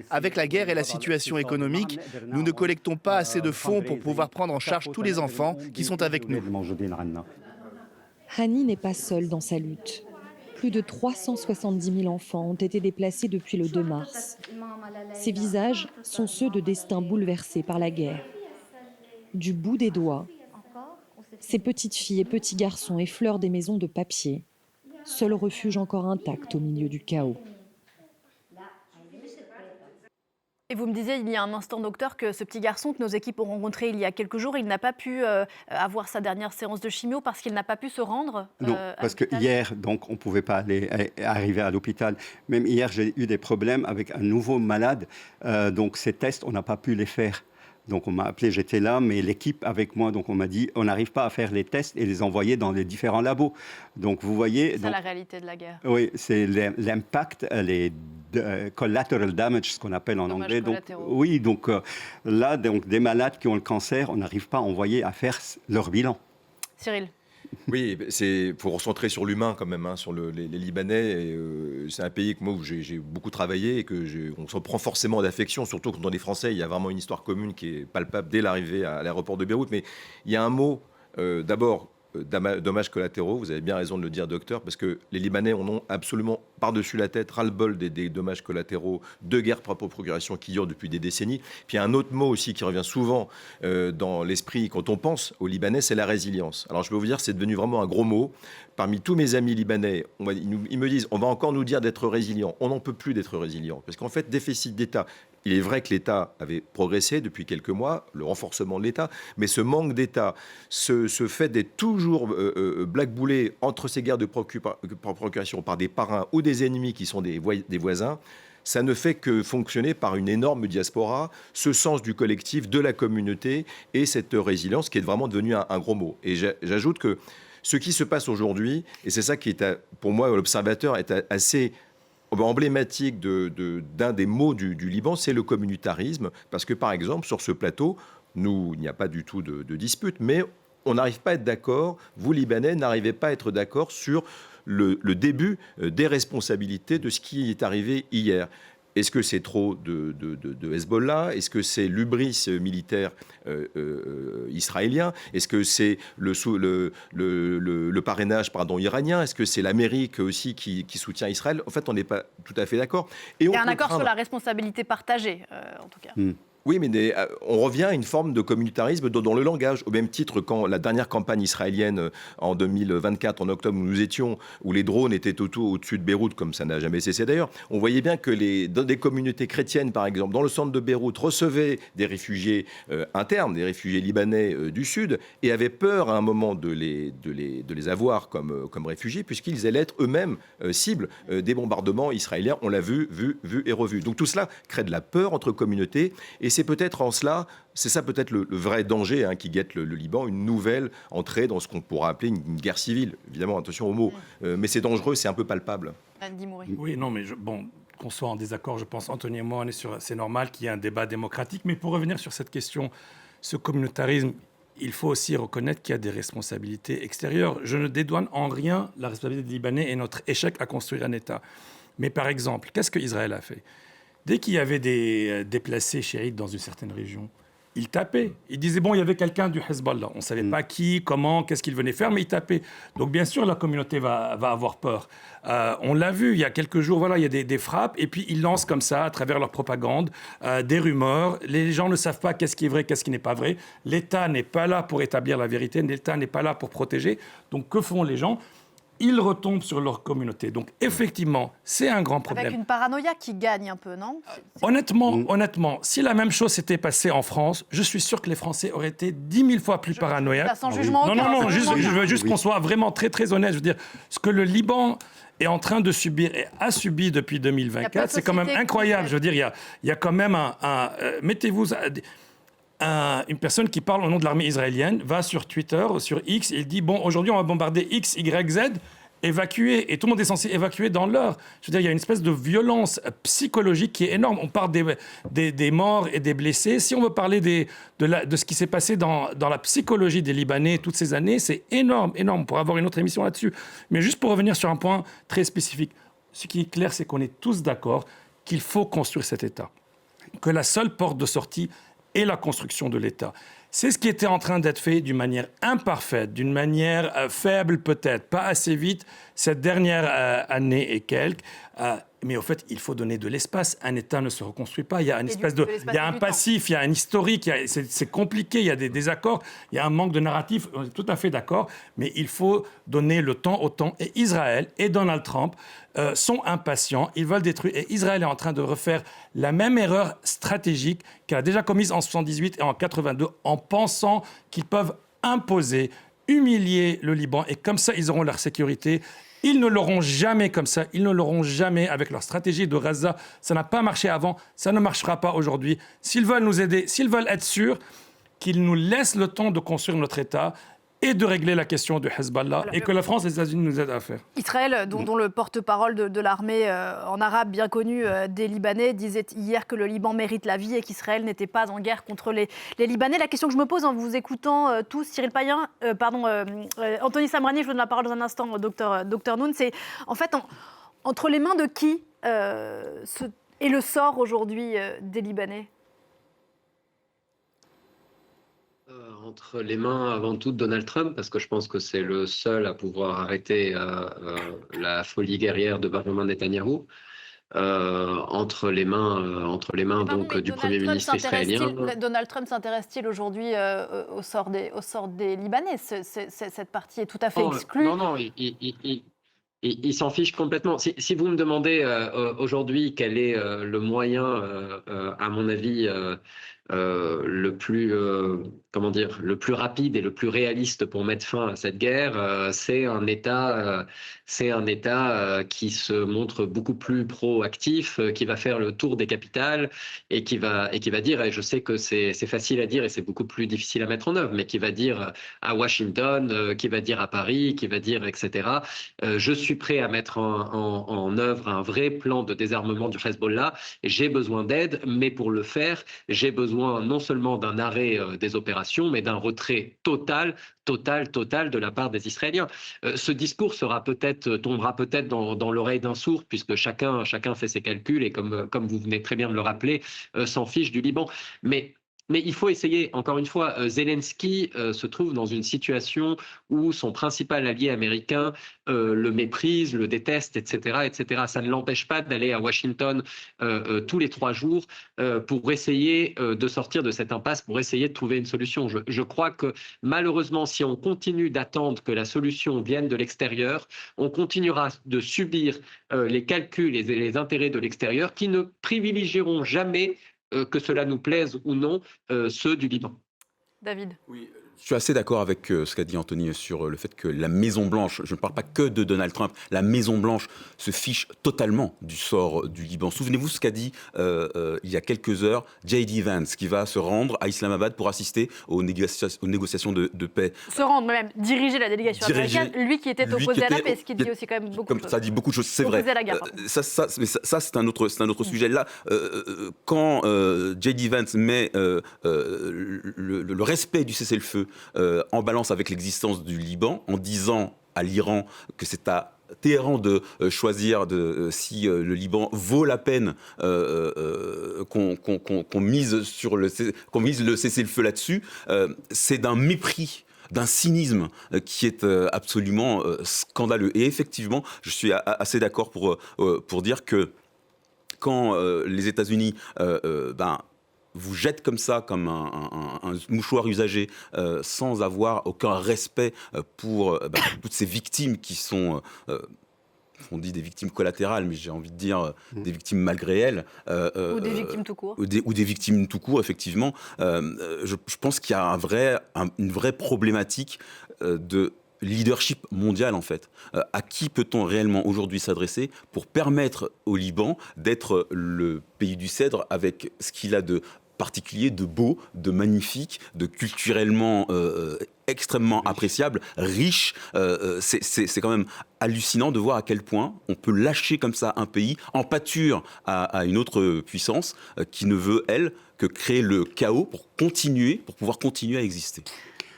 Avec la guerre et la situation économique, nous ne collectons pas assez de fonds pour pouvoir prendre en charge tous les enfants qui sont avec nous. Hani n'est pas seul dans sa lutte. Plus de 370 000 enfants ont été déplacés depuis le 2 mars. Ces visages sont ceux de destins bouleversés par la guerre. Du bout des doigts, ces petites filles et petits garçons effleurent des maisons de papier, seul refuge encore intact au milieu du chaos. Et vous me disiez il y a un instant, docteur, que ce petit garçon que nos équipes ont rencontré il y a quelques jours, il n'a pas pu avoir sa dernière séance de chimio parce qu'il n'a pas pu se rendre Non, parce que hier, donc, on ne pouvait pas arriver à l'hôpital. Même hier, j'ai eu des problèmes avec un nouveau malade. Donc, ces tests, on n'a pas pu les faire. Donc on m'a appelé, j'étais là, mais l'équipe avec moi, donc on m'a dit, on n'arrive pas à faire les tests et les envoyer dans les différents labos. Donc vous voyez... C'est ça la réalité de la guerre. Oui, c'est l'impact, les collateral damage, ce qu'on appelle en anglais. Donc, oui, donc là, donc, des malades qui ont le cancer, on n'arrive pas à envoyer à faire leur bilan. Cyril. Oui, il faut recentrer sur l'humain quand même, sur les Libanais. C'est un pays où j'ai beaucoup travaillé et on s'en prend forcément d'affection, surtout quand on est Français. Il y a vraiment une histoire commune qui est palpable dès l'arrivée à l'aéroport de Beyrouth. Mais il y a un mot, d'abord, dommages collatéraux. Vous avez bien raison de le dire, docteur, parce que les Libanais en ont absolument par-dessus la tête ras-le-bol des dommages collatéraux de guerre par procuration qui durent depuis des décennies. Puis il y a un autre mot aussi qui revient souvent dans l'esprit quand on pense aux Libanais, c'est la résilience. Alors je peux vous dire, c'est devenu vraiment un gros mot. Parmi tous mes amis libanais, ils me disent, on va encore nous dire d'être résilient. On n'en peut plus d'être résilient, parce qu'en fait, déficit d'État. Il est vrai que l'État avait progressé depuis quelques mois, le renforcement de l'État, mais ce manque d'État, ce fait d'être toujours blackboulé entre ces guerres de procuration par des parrains ou des ennemis qui sont des voisins, ça ne fait que fonctionner par une énorme diaspora, ce sens du collectif, de la communauté et cette résilience qui est vraiment devenue un gros mot. Et j'ajoute que ce qui se passe aujourd'hui, et c'est ça qui est, pour moi, l'observateur est assez emblématique d'un des mots du Liban, c'est le communautarisme. Parce que, par exemple, sur ce plateau, il n'y a pas du tout de dispute, mais on n'arrive pas à être d'accord, vous, Libanais, n'arrivez pas à être d'accord sur le début des responsabilités de ce qui est arrivé hier. Est-ce que c'est trop de Hezbollah? Est-ce que c'est l'hubris militaire israélien? Est-ce que c'est le parrainage iranien? Est-ce que c'est l'Amérique aussi qui soutient Israël? En fait, on n'est pas tout à fait d'accord. Il y a un accord sur la responsabilité partagée, en tout cas. Oui, mais on revient à une forme de communautarisme dans le langage. Au même titre, quand la dernière campagne israélienne en 2024, en octobre, où nous étions, où les drones étaient au-dessus de Beyrouth, comme ça n'a jamais cessé d'ailleurs, on voyait bien que dans des communautés chrétiennes, par exemple, dans le centre de Beyrouth, recevaient des réfugiés internes, des réfugiés libanais du Sud, et avaient peur à un moment de les avoir comme réfugiés, puisqu'ils allaient être eux-mêmes cibles des bombardements israéliens. On l'a vu et revu. Donc tout cela crée de la peur entre communautés, et c'est peut-être en cela, c'est ça peut-être le vrai danger qui guette le Liban, une nouvelle entrée dans ce qu'on pourra appeler une guerre civile. Évidemment, attention aux mots, mais c'est dangereux, c'est un peu palpable. Oui, non, mais qu'on soit en désaccord, je pense, Anthony et moi, c'est normal qu'il y ait un débat démocratique. Mais pour revenir sur cette question, ce communautarisme, il faut aussi reconnaître qu'il y a des responsabilités extérieures. Je ne dédouane en rien la responsabilité des Libanais et notre échec à construire un État. Mais par exemple, qu'est-ce qu'Israël a fait ? Dès qu'il y avait des déplacés chiites dans une certaine région, ils tapaient. Ils disaient, bon, il y avait quelqu'un du Hezbollah. On ne savait pas qui, comment, qu'est-ce qu'il venait faire, mais ils tapaient. Donc, bien sûr, la communauté va avoir peur. On l'a vu, il y a quelques jours, il y a des frappes, et puis ils lancent comme ça, à travers leur propagande, des rumeurs. Les gens ne savent pas qu'est-ce qui est vrai, qu'est-ce qui n'est pas vrai. L'État n'est pas là pour établir la vérité, l'État n'est pas là pour protéger. Donc, que font les gens ? Ils retombent sur leur communauté. Donc, effectivement, c'est un grand problème. Avec une paranoïa qui gagne un peu, non ? Honnêtement, si la même chose s'était passée en France, je suis sûr que les Français auraient été 10 000 fois plus paranoïaques. Sans jugement. Non, je veux juste qu'on soit vraiment très, très honnête. Je veux dire, ce que le Liban est en train de subir et a subi depuis 2024, c'est quand même incroyable. Je veux dire, il y a quand même mettez-vous... une personne qui parle au nom de l'armée israélienne va sur Twitter, sur X, il dit, bon, aujourd'hui, on va bombarder X, Y, Z, évacuer, et tout le monde est censé évacuer dans l'heure. Je veux dire, il y a une espèce de violence psychologique qui est énorme. On parle des morts et des blessés. Si on veut parler de ce qui s'est passé dans la psychologie des Libanais toutes ces années, c'est énorme, énorme. On pourrait avoir une autre émission là-dessus. Mais juste pour revenir sur un point très spécifique, ce qui est clair, c'est qu'on est tous d'accord qu'il faut construire cet État, que la seule porte de sortie est la construction de l'État. C'est ce qui était en train d'être fait d'une manière imparfaite, d'une manière faible peut-être, pas assez vite, cette dernière année et quelques. Mais au fait, il faut donner de l'espace. Un État ne se reconstruit pas. Il y a une espèce de, il y a un passif, il y a un historique. C'est compliqué. Il y a des désaccords. Il y a un manque de narratif. On est tout à fait d'accord. Mais il faut donner le temps au temps. Et Israël et Donald Trump sont impatients. Ils veulent détruire. Et Israël est en train de refaire la même erreur stratégique qu'elle a déjà commise en 78 et en 82, en pensant qu'ils peuvent imposer, humilier le Liban. Et comme ça, ils auront leur sécurité. Ils ne l'auront jamais comme ça, ils ne l'auront jamais avec leur stratégie de Gaza. Ça n'a pas marché avant, ça ne marchera pas aujourd'hui. S'ils veulent nous aider, s'ils veulent être sûrs qu'ils nous laissent le temps de construire notre État et de régler la question du Hezbollah, et que la France et les États-Unis nous aident à faire. Israël, dont le porte-parole de l'armée en arabe bien connu des Libanais, disait hier que le Liban mérite la vie et qu'Israël n'était pas en guerre contre les Libanais. La question que je me pose en vous écoutant tous, Cyril Payen, Anthony Samrani, je vous donne la parole dans un instant, docteur Noun, c'est en fait entre les mains de qui est le sort aujourd'hui des Libanais ? Entre les mains avant tout de Donald Trump, parce que je pense que c'est le seul à pouvoir arrêter la folie guerrière de Benjamin Netanyahou. Entre les mains donc du Premier ministre israélien. Donald Trump s'intéresse-t-il aujourd'hui au sort des Libanais ? Cette partie est tout à fait exclue. Non, il s'en fiche complètement. Si vous me demandez aujourd'hui quel est le moyen, à mon avis, le plus rapide et le plus réaliste pour mettre fin à cette guerre, c'est un État qui se montre beaucoup plus proactif, qui va faire le tour des capitales et qui va dire, et je sais que c'est facile à dire et c'est beaucoup plus difficile à mettre en œuvre, mais qui va dire à Washington, qui va dire à Paris, qui va dire, etc. Je suis prêt à mettre en œuvre un vrai plan de désarmement du Hezbollah. J'ai besoin d'aide, mais pour le faire, j'ai besoin non seulement d'un arrêt des opérations, mais d'un retrait total de la part des Israéliens. Ce discours tombera peut-être dans l'oreille d'un sourd, puisque chacun fait ses calculs et comme vous venez très bien de le rappeler, s'en fiche du Liban. Mais il faut essayer, encore une fois, Zelensky se trouve dans une situation où son principal allié américain le méprise, le déteste, etc., etc. Ça ne l'empêche pas d'aller à Washington tous les 3 jours pour essayer de sortir de cette impasse, pour essayer de trouver une solution. Je crois que malheureusement, si on continue d'attendre que la solution vienne de l'extérieur, on continuera de subir les calculs et les intérêts de l'extérieur qui ne privilégieront jamais que cela nous plaise ou non, ceux du Liban. David. Oui, je suis assez d'accord avec ce qu'a dit Anthony sur le fait que la Maison-Blanche, je ne parle pas que de Donald Trump, la Maison-Blanche se fiche totalement du sort du Liban. Souvenez-vous ce qu'a dit il y a quelques heures J.D. Vance, qui va se rendre à Islamabad pour assister aux négociations de paix. Se rendre même, diriger la délégation américaine, lui qui était opposé à la paix, ce qui dit aussi quand même beaucoup de choses. Ça dit beaucoup de choses, c'est vrai. Opposé à la guerre. Ça c'est un autre sujet. Là, quand J.D. Vance met le respect du cessez-le-feu en balance avec l'existence du Liban, en disant à l'Iran que c'est à Téhéran de choisir si le Liban vaut la peine qu'on mise le cessez-le-feu là-dessus, c'est d'un mépris, d'un cynisme qui est absolument scandaleux. Et effectivement, je suis assez d'accord pour dire que quand les États-Unis vous jette comme ça, comme un mouchoir usagé, sans avoir aucun respect pour toutes ces victimes qui sont, on dit des victimes collatérales, mais j'ai envie de dire des victimes malgré elles. Ou des victimes tout court. Ou des victimes tout court, effectivement. Je pense qu'il y a une vraie problématique de leadership mondial, en fait. À qui peut-on réellement aujourd'hui s'adresser pour permettre au Liban d'être le pays du cèdre avec ce qu'il a de particulier, de beau, de magnifique, de culturellement extrêmement appréciable, riche. C'est quand même hallucinant de voir à quel point on peut lâcher comme ça un pays en pâture à une autre puissance qui ne veut, elle, que créer le chaos pour pouvoir continuer à exister.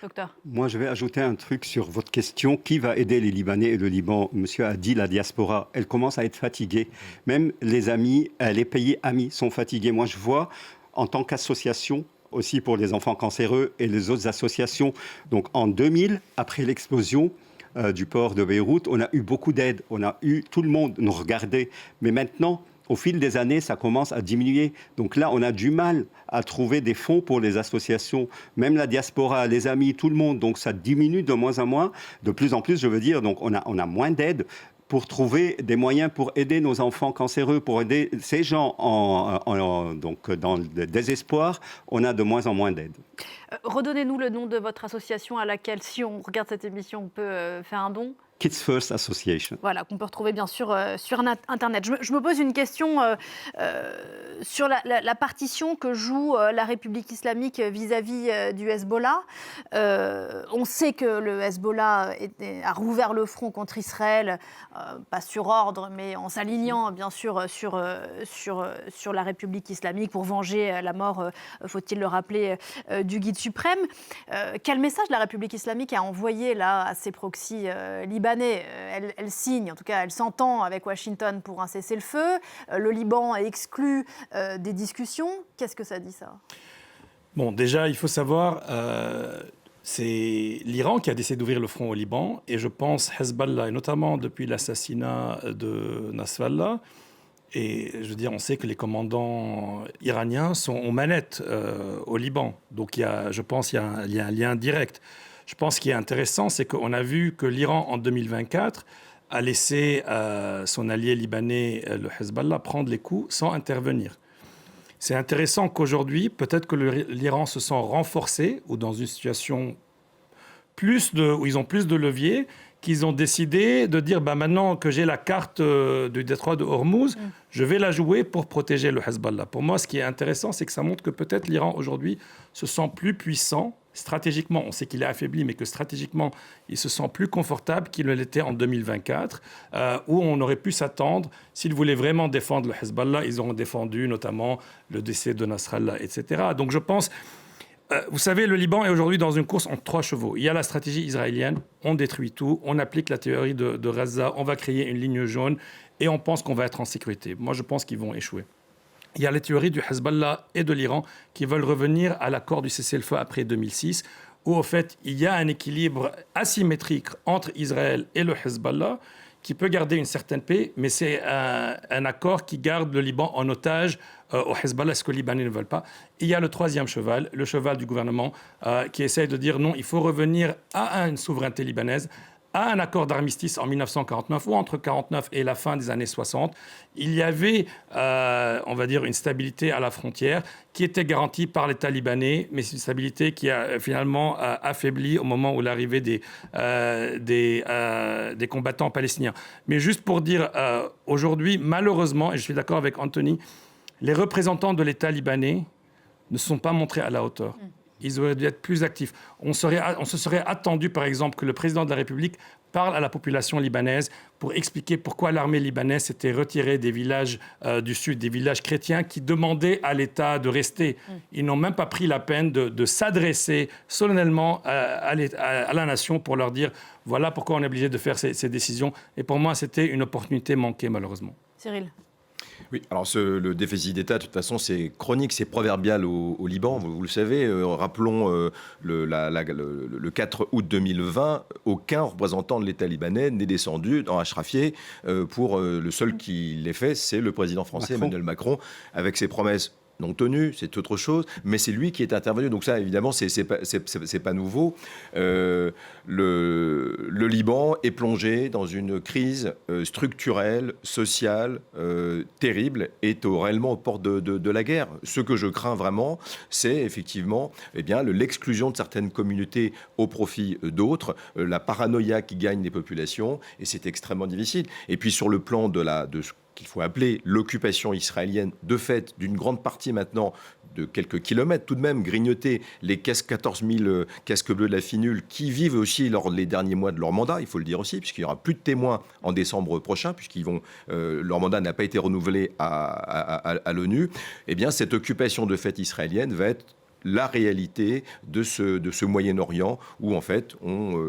Docteur. Moi, je vais ajouter un truc sur votre question. Qui va aider les Libanais et le Liban? Monsieur a dit la diaspora. Elle commence à être fatiguée. Même les amis, les pays amis sont fatigués. Moi, je vois, en tant qu'association, aussi pour les enfants cancéreux et les autres associations. Donc, en 2000, après l'explosion du port de Beyrouth, on a eu beaucoup d'aide. Tout le monde nous regardait. Mais maintenant, au fil des années, ça commence à diminuer. Donc là, on a du mal à trouver des fonds pour les associations, même la diaspora, les amis, tout le monde. Donc ça diminue de moins en moins, de plus en plus, je veux dire. Donc on a moins d'aide pour trouver des moyens pour aider nos enfants cancéreux, pour aider ces gens donc dans le désespoir. On a de moins en moins d'aide. Redonnez-nous le nom de votre association à laquelle, si on regarde cette émission, on peut faire un don. Kids First Association. Voilà, qu'on peut retrouver bien sûr sur Internet. Je me pose une question sur la partition que joue la République islamique vis-à-vis du Hezbollah. On sait que le Hezbollah a rouvert le front contre Israël, pas sur ordre, mais en s'alignant bien sûr sur la République islamique pour venger la mort, faut-il le rappeler, du guide suprême. Quel message la République islamique a envoyé là à ses proxys libanais? Elle signe, en tout cas elle s'entend avec Washington pour un cessez-le-feu. Le Liban est exclu des discussions. Qu'est-ce que ça dit, ça? Bon, déjà, il faut savoir, c'est l'Iran qui a décidé d'ouvrir le front au Liban. Et je pense Hezbollah, et notamment depuis l'assassinat de Nasrallah, et je veux dire, on sait que les commandants iraniens sont aux manettes au Liban. Donc je pense qu'il y a un lien direct. Je pense ce qui est intéressant, c'est qu'on a vu que l'Iran, en 2024, a laissé son allié libanais, le Hezbollah, prendre les coups sans intervenir. C'est intéressant qu'aujourd'hui, peut-être que l'Iran se sent renforcé ou dans une situation où ils ont plus de leviers, qu'ils ont décidé de dire maintenant que j'ai la carte du détroit de Hormuz, je vais la jouer pour protéger le Hezbollah. Pour moi, ce qui est intéressant, c'est que ça montre que peut-être l'Iran aujourd'hui se sent plus puissant. Stratégiquement, on sait qu'il est affaibli, mais que stratégiquement, il se sent plus confortable qu'il ne l'était en 2024, où on aurait pu s'attendre, s'ils voulaient vraiment défendre le Hezbollah, ils auront défendu notamment le décès de Nasrallah, etc. Donc je pense, vous savez, le Liban est aujourd'hui dans une course entre 3 chevaux. Il y a la stratégie israélienne, on détruit tout, on applique la théorie de Gaza, on va créer une ligne jaune, et on pense qu'on va être en sécurité. Moi, je pense qu'ils vont échouer. Il y a les théories du Hezbollah et de l'Iran qui veulent revenir à l'accord du cessez-le-feu après 2006, où au fait il y a un équilibre asymétrique entre Israël et le Hezbollah qui peut garder une certaine paix, mais c'est un accord qui garde le Liban en otage au Hezbollah, ce que les Libanais ne veulent pas. Et il y a le 3e cheval, le cheval du gouvernement, qui essaye de dire non, il faut revenir à une souveraineté libanaise, à un accord d'armistice en 1949 ou entre 1949 et la fin des années 60. Il y avait, on va dire, une stabilité à la frontière qui était garantie par l'État libanais, mais c'est une stabilité qui a finalement affaibli au moment où l'arrivée des combattants palestiniens. Mais juste pour dire, aujourd'hui, malheureusement, et je suis d'accord avec Anthony, les représentants de l'État libanais ne se sont pas montrés à la hauteur. Ils auraient dû être plus actifs. On se serait attendu, par exemple, que le président de la République parle à la population libanaise pour expliquer pourquoi l'armée libanaise s'était retirée des villages du sud, des villages chrétiens qui demandaient à l'État de rester. Ils n'ont même pas pris la peine de s'adresser solennellement à la nation pour leur dire voilà pourquoi on est obligé de faire ces décisions. Et pour moi, c'était une opportunité manquée, malheureusement. Cyril. Oui, alors le déficit d'État, de toute façon, c'est chronique, c'est proverbial au Liban, vous le savez. Rappelons le 4 août 2020, aucun représentant de l'État libanais n'est descendu dans Ashrafieh. Le seul qui l'ait fait, c'est le président français Emmanuel Macron, avec ses promesses non tenues, c'est autre chose, mais c'est lui qui est intervenu. Donc ça, évidemment, c'est pas nouveau. Le Liban est plongé dans une crise structurelle, sociale, terrible, est réellement aux portes de la guerre. Ce que je crains vraiment, c'est effectivement l'exclusion de certaines communautés au profit d'autres, la paranoïa qui gagne les populations, et c'est extrêmement difficile. Et puis sur le plan de ce qu'il faut appeler l'occupation israélienne, de fait, d'une grande partie maintenant quelques kilomètres tout de même, grignoter les 14 000 casques bleus de la finule qui vivent aussi les derniers mois de leur mandat, il faut le dire aussi, puisqu'il n'y aura plus de témoins en décembre prochain, leur mandat n'a pas été renouvelé à l'ONU. Eh bien, cette occupation de fait israélienne va être la réalité de ce Moyen-Orient où, en fait,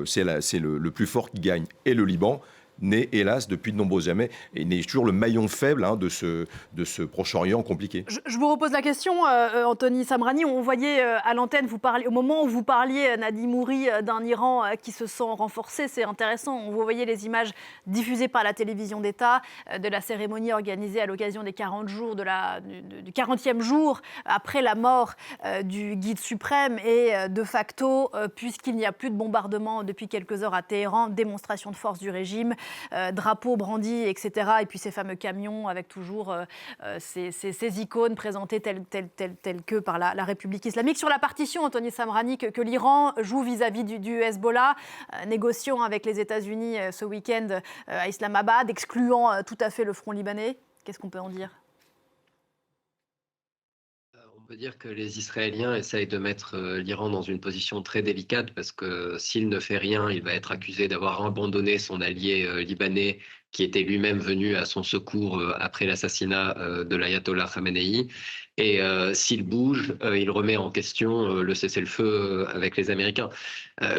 c'est le plus fort qui gagne. Et le Liban n'est, hélas, depuis de nombreuses années, et n'est toujours le maillon faible de ce Proche-Orient compliqué. Je vous repose la question, Anthony Samrani. On voyait à l'antenne, au moment où vous parliez, Nadim Mouri, d'un Iran qui se sent renforcé. C'est intéressant. Vous voyez les images diffusées par la télévision d'État de la cérémonie organisée à l'occasion des 40 jours du 40e jour après la mort du guide suprême. Et de facto, puisqu'il n'y a plus de bombardement depuis quelques heures à Téhéran, démonstration de force du régime, drapeaux brandis, etc. Et puis ces fameux camions avec toujours ces icônes présentées telles que par la République islamique. Sur la partition, Anthony Samrani, que l'Iran joue vis-à-vis du Hezbollah, négociant avec les États-Unis ce week-end à Islamabad, excluant tout à fait le front libanais. Qu'est-ce qu'on peut en dire ? On peut dire que les Israéliens essayent de mettre l'Iran dans une position très délicate parce que s'il ne fait rien, il va être accusé d'avoir abandonné son allié libanais qui était lui-même venu à son secours après l'assassinat de l'ayatollah Khamenei. Et s'il bouge, il remet en question le cessez-le-feu avec les Américains.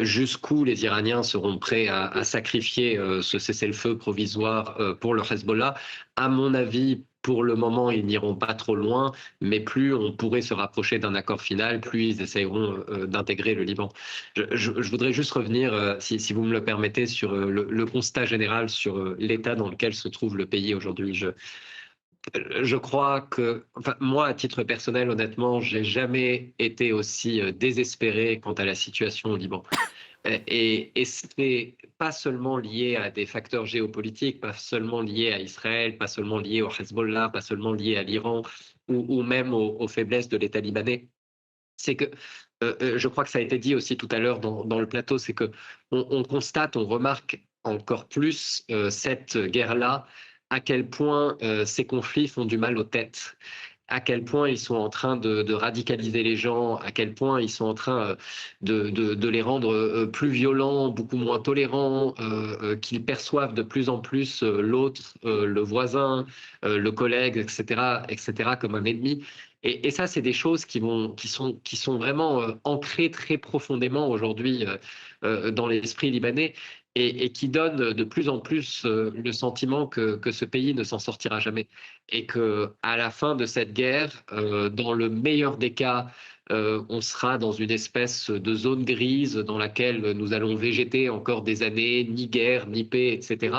Jusqu'où les Iraniens seront prêts à sacrifier ce cessez-le-feu provisoire pour le Hezbollah? À mon avis, pour le moment, ils n'iront pas trop loin, mais plus on pourrait se rapprocher d'un accord final, plus ils essayeront d'intégrer le Liban. Je voudrais juste revenir, si vous me le permettez, sur le constat général sur l'état dans lequel se trouve le pays aujourd'hui. Je crois que, moi, à titre personnel, honnêtement, j'ai jamais été aussi désespéré quant à la situation au Liban. Et c'est pas seulement lié à des facteurs géopolitiques, pas seulement lié à Israël, pas seulement lié au Hezbollah, pas seulement lié à l'Iran ou même aux faiblesses de l'État libanais. C'est que, je crois que ça a été dit aussi tout à l'heure dans le plateau, c'est que on constate, on remarque encore plus cette guerre-là, à quel point ces conflits font du mal aux têtes, à quel point ils sont en train de radicaliser les gens, à quel point ils sont en train de les rendre plus violents, beaucoup moins tolérants, qu'ils perçoivent de plus en plus l'autre, le voisin, le collègue, etc., comme un ennemi. Et ça, c'est des choses qui sont vraiment ancrées très profondément aujourd'hui dans l'esprit libanais et qui donnent de plus en plus le sentiment que ce pays ne s'en sortira jamais. Et qu'à la fin de cette guerre, dans le meilleur des cas, on sera dans une espèce de zone grise dans laquelle nous allons végéter encore des années, ni guerre, ni paix, etc.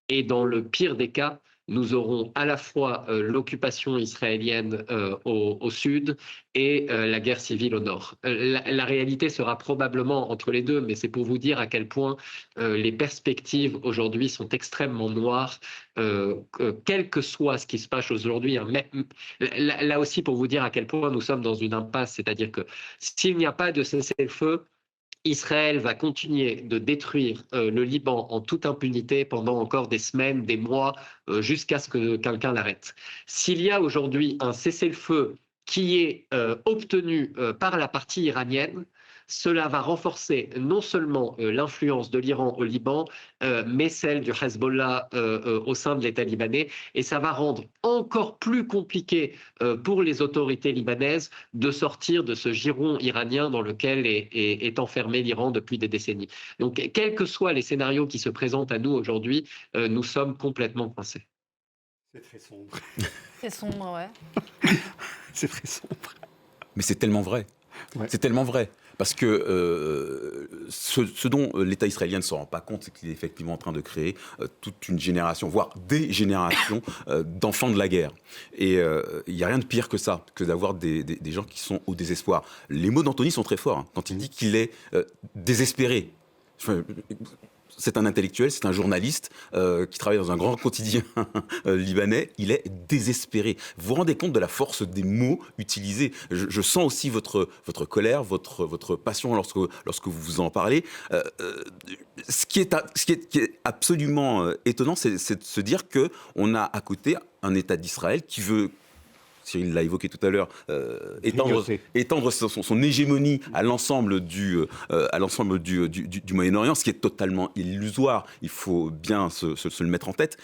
Et dans le pire des cas, nous aurons à la fois l'occupation israélienne au sud et la guerre civile au nord. La réalité sera probablement entre les deux, mais c'est pour vous dire à quel point les perspectives aujourd'hui sont extrêmement noires, quel que soit ce qui se passe aujourd'hui. Hein. Mais là aussi pour vous dire à quel point nous sommes dans une impasse, c'est-à-dire que s'il n'y a pas de cessez-le-feu, Israël va continuer de détruire le Liban en toute impunité pendant encore des semaines, des mois, jusqu'à ce que quelqu'un l'arrête. S'il y a aujourd'hui un cessez-le-feu qui est obtenu par la partie iranienne, cela va renforcer non seulement l'influence de l'Iran au Liban, mais celle du Hezbollah au sein de l'État libanais. Et ça va rendre encore plus compliqué pour les autorités libanaises de sortir de ce giron iranien dans lequel est enfermé l'Iran depuis des décennies. Donc, quels que soient les scénarios qui se présentent à nous aujourd'hui, nous sommes complètement coincés. C'est très sombre. C'est sombre, ouais. C'est très sombre. Mais c'est tellement vrai. Ouais. C'est tellement vrai. Parce que ce dont l'État israélien ne se rend pas compte, c'est qu'il est effectivement en train de créer toute une génération, voire des générations d'enfants de la guerre. Et il n'y a rien de pire que ça, que d'avoir des gens qui sont au désespoir. Les mots d'Anthony sont très forts, hein, quand il dit qu'il est désespéré. Enfin, c'est un intellectuel, c'est un journaliste qui travaille dans un grand quotidien libanais. Il est désespéré. Vous vous rendez compte de la force des mots utilisés. Je sens aussi votre colère, votre passion lorsque vous en parlez. Ce qui est absolument étonnant, c'est de se dire qu'on a à côté un État d'Israël qui veut Cyril l'a évoqué tout à l'heure, étendre son hégémonie à l'ensemble du Moyen-Orient, ce qui est totalement illusoire. Il faut bien se le mettre en tête.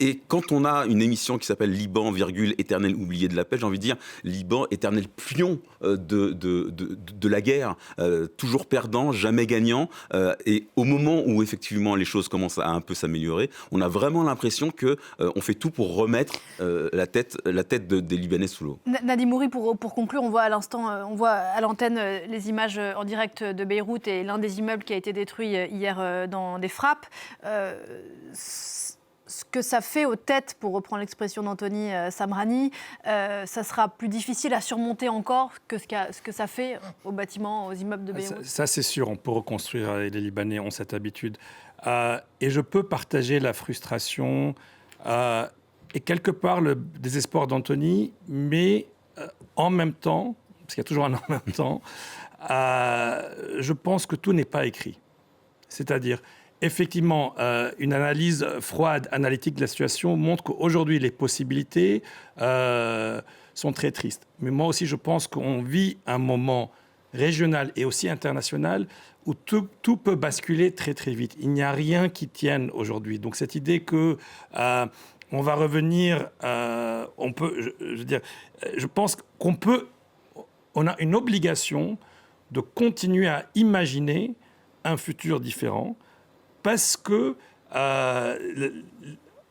Et quand on a une émission qui s'appelle Liban, éternel oublié de la paix, j'ai envie de dire Liban, éternel pion de la guerre, toujours perdant, jamais gagnant. Et au moment où effectivement les choses commencent à un peu s'améliorer, on a vraiment l'impression qu'on fait tout pour remettre la tête des Libanais sous l'eau. Nadim Mouri, pour conclure, on voit à l'instant, on voit à l'antenne les images en direct de Beyrouth et l'un des immeubles qui a été détruit hier dans des frappes. Ce que ça fait aux têtes, pour reprendre l'expression d'Anthony Samrani, ça sera plus difficile à surmonter encore que ce que ça fait aux bâtiments, aux immeubles de Beyrouth. Ça c'est sûr, on peut reconstruire, les Libanais ont cette habitude. Et je peux partager la frustration et quelque part le désespoir d'Anthony, mais en même temps, parce qu'il y a toujours un en même temps, je pense que tout n'est pas écrit. C'est-à-dire, effectivement, une analyse froide, analytique de la situation montre qu'aujourd'hui, les possibilités sont très tristes. Mais moi aussi, je pense qu'on vit un moment régional et aussi international où tout peut basculer très, très vite. Il n'y a rien qui tienne aujourd'hui. Donc, cette idée que on va revenir, je pense on a une obligation de continuer à imaginer un futur différent parce que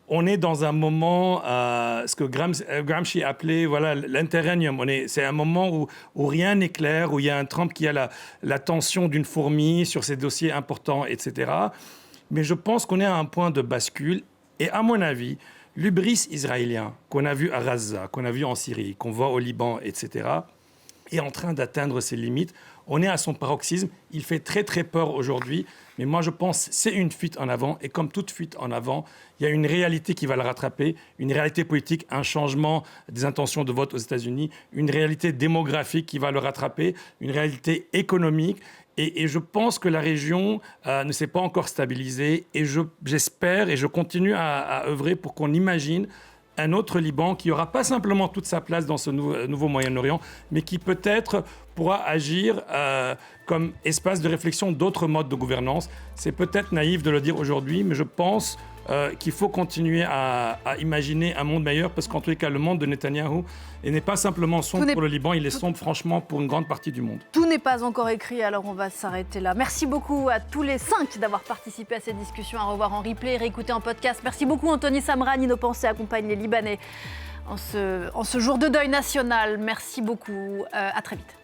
on est dans un moment, ce que Gramsci appelait l'interregnum. C'est un moment où rien n'est clair, où il y a un Trump qui a la tension d'une fourmi sur ses dossiers importants, etc. Mais je pense qu'on est à un point de bascule. Et à mon avis, l'hubris israélien qu'on a vu à Gaza, qu'on a vu en Syrie, qu'on voit au Liban, etc., est en train d'atteindre ses limites. On est à son paroxysme. Il fait très, très peur aujourd'hui. Mais moi, je pense que c'est une fuite en avant. Et comme toute fuite en avant, il y a une réalité qui va le rattraper, une réalité politique, un changement des intentions de vote aux États-Unis, une réalité démographique qui va le rattraper, une réalité économique. Et je pense que la région ne s'est pas encore stabilisée. Et j'espère et je continue à œuvrer pour qu'on imagine un autre Liban qui n'aura pas simplement toute sa place dans ce nouveau Moyen-Orient, mais qui peut-être pourra agir comme espace de réflexion d'autres modes de gouvernance. C'est peut-être naïf de le dire aujourd'hui, mais je pense qu'il faut continuer à imaginer un monde meilleur, parce qu'en tous les cas, le monde de Netanyahou n'est pas simplement sombre pour le Liban, il est sombre franchement pour une grande partie du monde. Tout n'est pas encore écrit, alors on va s'arrêter là. Merci beaucoup à tous les 5 d'avoir participé à cette discussion, à revoir en replay, réécouter en podcast. Merci beaucoup Anthony Samrani, nos pensées accompagnent les Libanais en ce jour de deuil national. Merci beaucoup, à très vite.